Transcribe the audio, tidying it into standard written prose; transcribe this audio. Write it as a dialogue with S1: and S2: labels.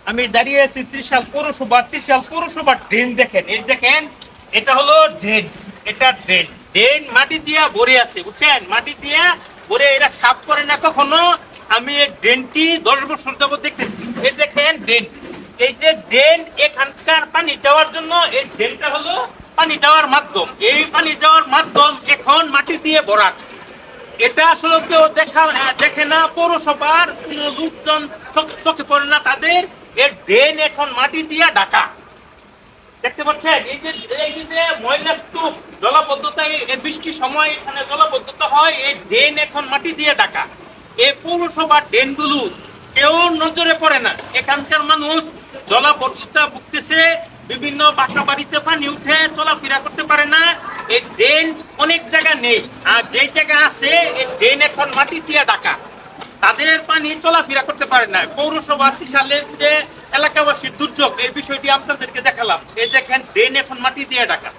S1: আমি দাঁড়িয়ে আছি ত্রিশাল পৌরসভার ড্রেন দেখেন, এই দেখেন, এটা হলো ড্রেন, এটা ড্রেন, ড্রেন মাটি দিয়া ভরে আছে, বুঝছেন, মাটি দিয়া ভরে, এরা সাফ করে না কখনো। আমি এই ড্রেনটি 10 বছর যাবত দেখতেছি। এই দেখেন ড্রেন, এই যে ড্রেন, এখানকার পানি যাওয়ার জন্য এই ড্রেনটা হলো পানি যাওয়ার মাধ্যম, এই পানি যাওয়ার মাধ্যম এখন মাটি দিয়ে ভরাট। এটা আসলে কেউ দেখে না, পৌরসভার কোনো লোকজন চোখে পড়ে না তাদের। এর ড্রেন এখন মাটি দিয়ে ঢাকা, দেখতে পাচ্ছেন, এই যে ময়লা স্তূপ, জলাবদ্ধতা, এই বৃষ্টির সময় এখানে জলাবদ্ধতা হয়, এই ড্রেন এখন মাটি দিয়ে ঢাকা। এই পৌরসভার ড্রেনগুলো কেউ নজরে পড়ে না, এখানকার মানুষ জলাবদ্ধতা ভুগতেছে, বিভিন্ন বাসা বাড়িতে পানি উঠে চলাফেরা করতে পারে না। এই ড্রেন অনেক জায়গা নেই, আর যে জায়গা আছে এই ড্রেন এখন মাটি দিয়ে ঢাকা, তাদের পানি চলাফেরা করতে পারে না। পৌরসভা ত্রিশালের যে এলাকাবাসীর দুর্যোগ, এই বিষয়টি আপনাদেরকে দেখালাম। এই দেখেন ড্রেন এখন মাটি দিয়ে ঢাকা।